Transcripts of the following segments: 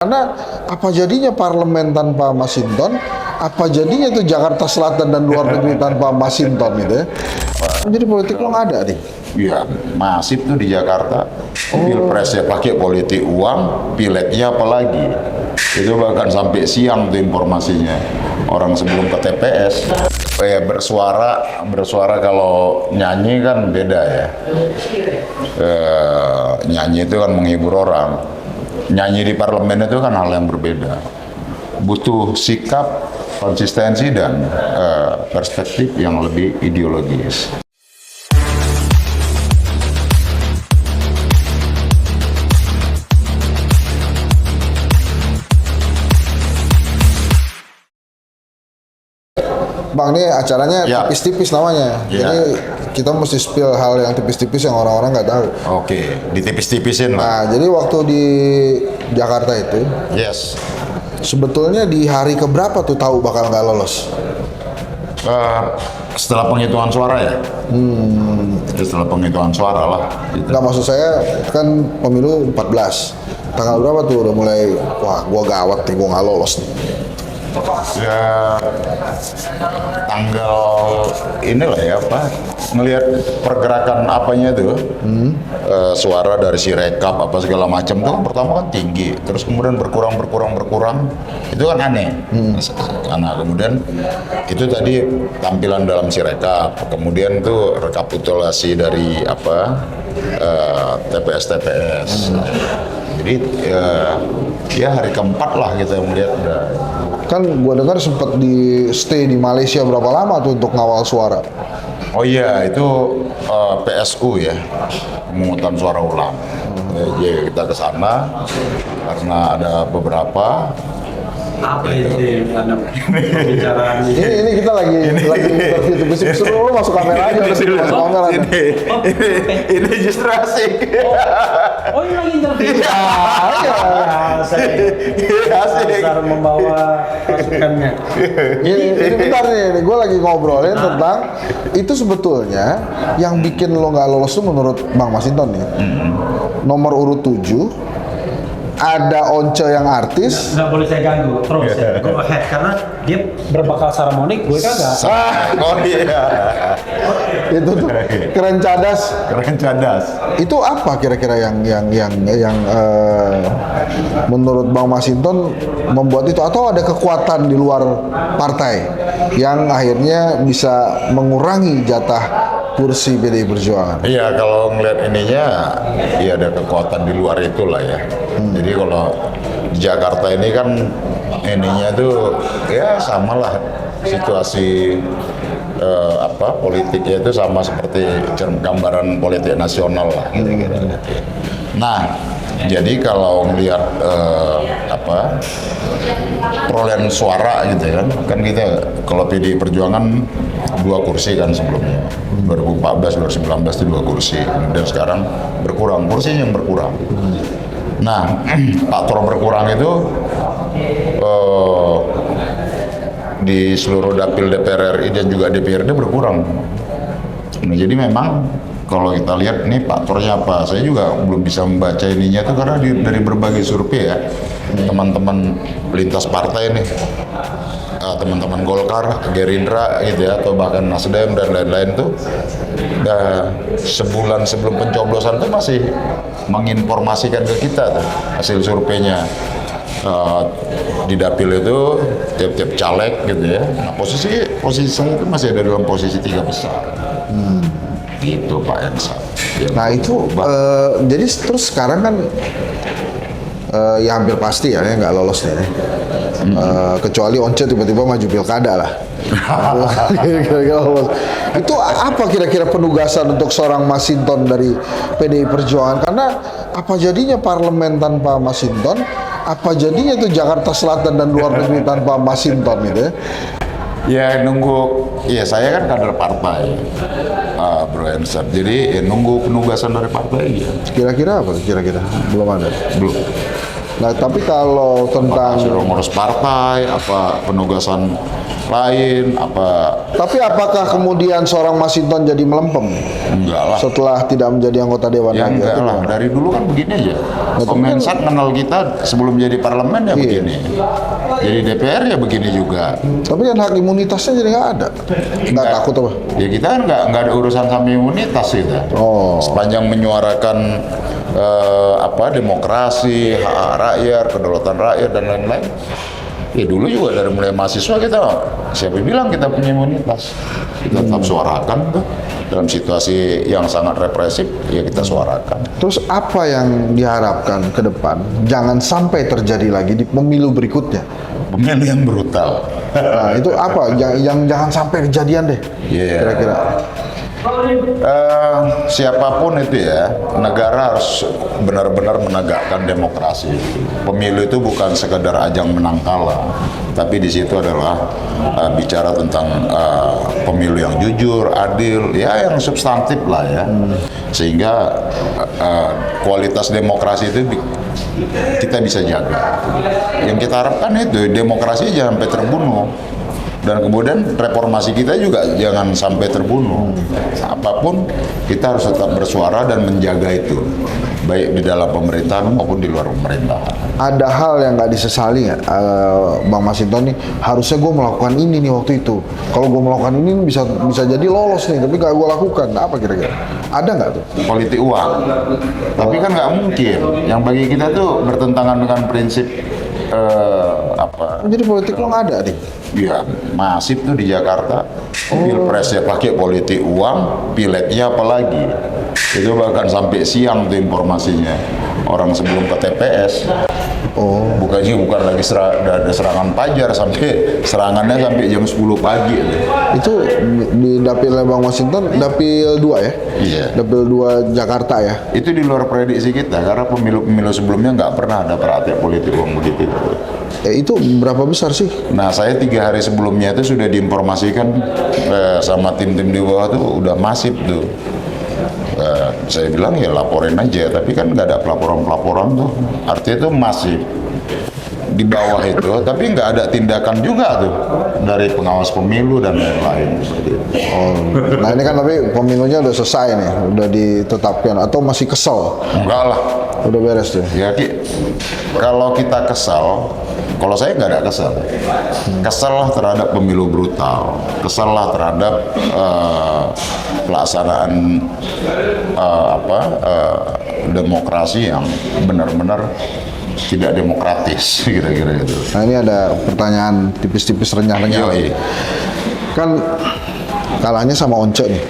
Karena apa jadinya parlemen tanpa Masinton? Apa jadinya tuh Jakarta Selatan dan luar negeri tanpa Masinton gitu ya? Jadi politik lo nggak ada nih. Iya, masif tuh di Jakarta. Pilpresnya pakai politik uang, pilegnya apalagi. Itu bahkan sampai siang tuh informasinya. Orang sebelum ke TPS. Bersuara kalau nyanyi kan beda ya. Nyanyi itu kan menghibur orang. Nyanyi di parlemen itu kan hal yang berbeda. Butuh sikap, konsistensi, dan perspektif yang lebih ideologis. Bang, ini acaranya Ya. tipis-tipis namanya. Ya. Jadi kita mesti spill hal yang tipis-tipis yang orang-orang nggak tahu. Oke, ditipis-tipisin lah. Nah, jadi waktu di Jakarta itu, Yes. sebetulnya di hari keberapa tuh tahu bakal nggak lolos? Setelah penghitungan suara ya? Itu setelah penghitungan suara lah. Gitu. Nggak, maksud saya kan pemilu 14. Tanggal berapa tuh udah mulai, wah gua gawat nih, gua nggak lolos nih. Ya, tanggal inilah ya Pak, ngelihat pergerakan apanya tuh, suara dari Sirekap apa segala macam tuh kan pertama kan tinggi, terus kemudian berkurang, itu kan aneh. Karena kemudian itu tadi tampilan dalam Sirekap, kemudian tuh rekapitulasi dari apa TPS. Jadi ya hari keempat lah kita melihat udah. Kan gua dengar sempat di stay di Malaysia berapa lama tuh untuk ngawal suara. Oh iya, itu PSU ya, pemungutan suara ulang. Jadi kita ke sana karena ada beberapa. Apa itu pembicaraan Ini kita lagi interview seru, lu masuk kamera aja, harus masuk kamera. Ini justru asik. Oh ini lagi interview. Iya. Asik. Besar membawa pasukannya. Ini bentar nih, gue lagi ngobrolin tentang itu sebetulnya yang bikin lo nggak lolos tuh menurut Bang Masinton nih. Nomor urut 7 ada Once yang artis. Nggak boleh saya ganggu terus ya. Go ahead karena dia berbakal saramonic, gue kagak. Oh iya. Itu tuh keren cadas. Itu apa kira-kira yang menurut Bang Masinton membuat itu, atau ada kekuatan di luar partai yang akhirnya bisa mengurangi jatah kursi PDI Perjuangan? Iya, kalau ngeliat ininya, ya ada kekuatan di luar itulah ya. Jadi kalau di Jakarta ini kan ininya tuh ya samalah situasi politiknya itu sama seperti gambaran politik nasional lah kira-kira. Nah, jadi kalau ngelihat perolehan suara gitu kan kita kalau PDI Perjuangan 2 kursi kan sebelumnya 2014 2019 itu 2 kursi, kemudian sekarang berkurang kursinya yang berkurang. Nah, faktor berkurang itu di seluruh dapil DPR RI dan juga DPRD berkurang. Nah, jadi memang kalau kita lihat ini faktornya apa, saya juga belum bisa membaca ininya tuh karena dari berbagai survei ya, teman-teman lintas partai nih, teman-teman Golkar, Gerindra gitu ya, atau bahkan Nasdem dan lain-lain tuh, sebulan sebelum pencoblosan tuh masih menginformasikan ke kita tuh hasil surveinya. Di dapil itu tiap-tiap caleg gitu ya. Nah, posisi saya itu masih ada dalam posisi 3 besar. Gitu Pak Ensa. Nah itu jadi terus sekarang kan ya hampir pasti ya nggak lolos nih. Kecuali Once tiba-tiba maju pilkada lah. Kira-kira lolos. Itu apa kira-kira penugasan untuk seorang Masinton dari PDI Perjuangan? Karena apa jadinya parlemen tanpa Masinton? Apa jadinya tuh Jakarta Selatan dan luar negeri tanpa Masinton gitu ya? Ya nunggu, ya saya kan kader partai, Bro Ensa. Jadi ya nunggu penugasan dari partai aja. Kira-kira apa? Kira-kira belum ada. Belum. Nah, tapi kalau tentang Suruh ngurus partai, apa penugasan lain, apa tapi apakah kemudian seorang Masinton jadi melempem enggak lah. setelah tidak menjadi anggota dewan Ya lagi? enggak Atau lah, gimana? dari dulu kan begini aja. Betul. Komensat kenal kita sebelum jadi parlemen ya Iya. begini. Jadi DPR ya begini juga. Tapi kan hak imunitasnya jadi nggak ada. Nggak takut apa? Ya kita kan nggak ada urusan sama imunitas kita. Oh. Sepanjang menyuarakan demokrasi, hak rakyat, kedaulatan rakyat dan lain-lain. Ya dulu juga dari mulai mahasiswa kita, siapa bilang kita punya imunitas? Kita tetap suarakan tuh. Dalam situasi yang sangat represif, ya kita suarakan. Terus apa yang diharapkan ke depan jangan sampai terjadi lagi di pemilu berikutnya? Pemilu yang brutal. Nah, itu apa yang jangan sampai kejadian deh? Iya. Kira-kira. Siapapun itu ya, negara harus benar-benar menegakkan demokrasi. Pemilu itu bukan sekedar ajang menang kalah, tapi di situ adalah bicara tentang pemilu yang jujur, adil, ya yang substantif lah ya. Sehingga kualitas demokrasi itu kita bisa jaga. Yang kita harapkan itu demokrasi jangan sampai terbunuh. Dan kemudian reformasi kita juga jangan sampai terbunuh. Apapun kita harus tetap bersuara dan menjaga itu, baik di dalam pemerintahan maupun di luar pemerintahan. Ada hal yang nggak disesali nggak, Bang Masinton nih? Harusnya gue melakukan ini nih waktu itu. Kalau gue melakukan ini bisa jadi lolos nih, tapi nggak gue lakukan. Apa kira-kira? Ada nggak tuh? Politik uang, tapi kan nggak mungkin. Yang bagi kita tuh bertentangan dengan prinsip Jadi politik lo nggak ada nih? ya masif tuh di Jakarta. Pilpresnya pakai politik uang, pilegnya apalagi. Itu bahkan sampai siang tuh informasinya. Orang sebelum ke TPS. Bukan lagi ada serangan pajar, sampai serangannya sampai jam 10 pagi. Itu di dapilnya Bang Masinton, dapil 2 ya? Iya. Dapil 2 Jakarta ya? Itu di luar prediksi kita, karena pemilu-pemilu sebelumnya nggak pernah ada praktek politik uang begitu. Itu berapa besar sih? Nah, saya 3 hari sebelumnya itu sudah diinformasikan sama tim-tim di bawah tuh udah masif tuh. Saya bilang ya laporin aja, tapi kan nggak ada pelaporan tuh. Artinya itu masif di bawah itu, tapi nggak ada tindakan juga tuh dari pengawas pemilu dan lain-lain. Nah ini kan tapi pemilunya udah selesai nih, udah ditetapkan atau masih kesel? Enggak lah. Udah beres tuh. Ya, kalau kita kesal, kalau saya nggak ada kesal. Kesal lah terhadap pemilu brutal, kesal lah terhadap pelaksanaan demokrasi yang benar-benar tidak demokratis, kira-kira gitu. Nah ini ada pertanyaan tipis-tipis renyah-renyah. Yoi. Kan kalahnya sama Once nih,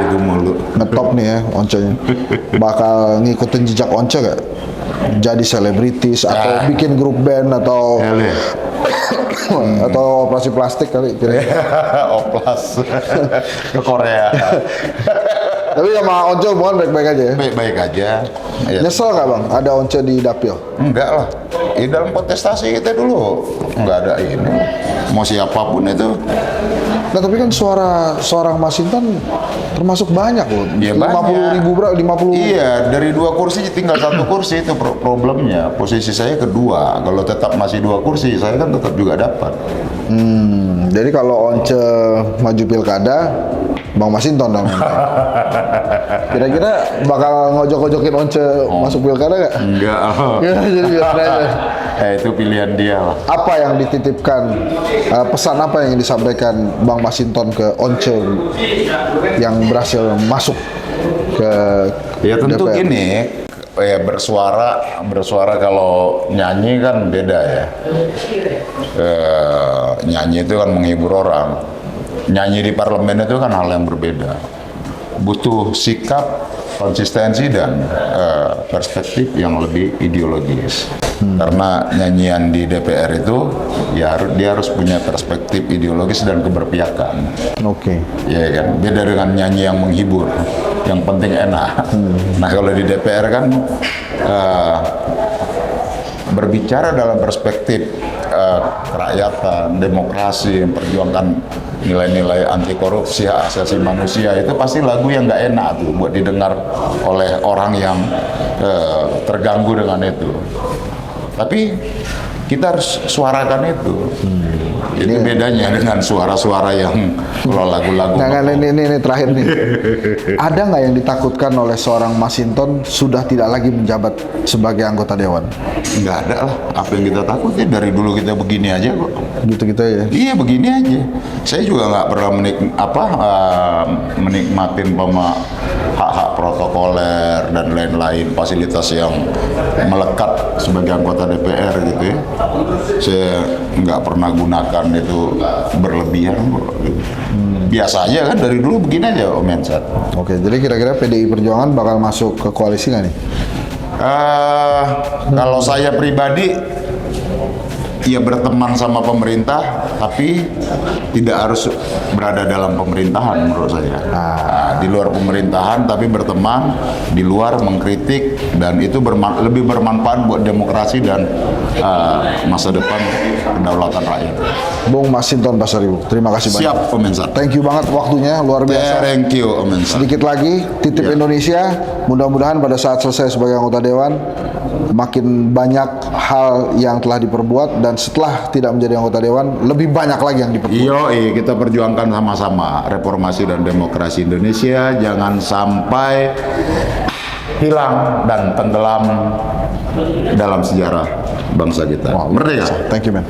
Itu mulu. ngetop nih ya Once-nya. Bakal ngikutin jejak Once gak? Jadi selebritis atau bikin grup band atau atau operasi plastik kali kira-kira. Oplas ke Korea. Tapi sama Once hubungan baik-baik aja ya? Baik-baik aja. Ya. Nyesel nggak Bang ada Once di dapil? Enggak lah. Dalam kontestasi kita dulu nggak ada ini. Mau siapapun itu. Nah tapi kan suara seorang Masinton termasuk banyak loh. Ya, 50.000 berapa? 50. Iya, dari 2 kursi tinggal 1 kursi itu problemnya. Posisi saya kedua. Kalau tetap masih 2 kursi, saya kan tetap juga dapat. Jadi kalau Once maju pilkada, Bang Masinton dong. Kira-kira bakal ngojok-ngojokin Once masuk pilkada nggak? Enggak. Ya, jadi biarin aja. Itu pilihan dia lah. Apa yang dititipkan, pesan apa yang disampaikan Bang Masinton ke Once yang berhasil masuk ke Ya tentu DPR? gini, ya bersuara kalau nyanyi kan beda ya. Nyanyi itu kan menghibur orang. Nyanyi di parlemen itu kan hal yang berbeda. Butuh sikap, konsistensi dan perspektif yang lebih ideologis. Karena nyanyian di DPR itu ya dia harus punya perspektif ideologis dan keberpihakan. Oke. Ya kan, beda dengan nyanyi yang menghibur, yang penting enak. Nah kalau di DPR kan berbicara dalam perspektif kerakyatan, demokrasi, memperjuangkan nilai-nilai anti korupsi, hak asasi manusia, itu pasti lagu yang nggak enak tuh buat didengar oleh orang yang terganggu dengan itu. Tapi kita harus suarakan itu. Itu bedanya dengan suara-suara yang kalau lagu-lagu. Nah, kan ini terakhir nih. Ada nggak yang ditakutkan oleh seorang Masinton sudah tidak lagi menjabat sebagai anggota dewan? Nggak ada lah. Apa yang kita takutin, dari dulu kita begini aja kok. Gitu-gitu ya. Iya begini aja. Saya juga nggak pernah menikmatin hak-hak protokoler dan lain-lain, fasilitas yang melekat sebagai anggota DPR gitu ya. Saya nggak pernah gunakan itu berlebihan kok. Gitu. Biasa aja kan, dari dulu begini aja Om Hensat. Oke, jadi kira-kira PDI Perjuangan bakal masuk ke koalisi nggak nih? Kalau saya pribadi ya berteman sama pemerintah, tapi tidak harus berada dalam pemerintahan menurut saya. Di luar pemerintahan tapi berteman, di luar mengkritik, dan itu lebih bermanfaat buat demokrasi dan masa depan kedaulatan rakyat. Bung Masinton Pasaribu, terima kasih banyak. Siap Om Hensat. Thank you banget waktunya, luar biasa. Thank you Om Hensat. Sedikit lagi, titip Indonesia, mudah-mudahan pada saat selesai sebagai anggota Dewan, makin banyak hal yang telah diperbuat, dan setelah tidak menjadi anggota Dewan, lebih banyak lagi yang diperbuat. Kita perjuangkan sama-sama reformasi dan demokrasi Indonesia, jangan sampai hilang dan tenggelam dalam sejarah bangsa kita. Wow, Merdeka. Thank you, man.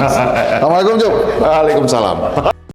Assalamualaikum, Cuk. Waalaikumsalam.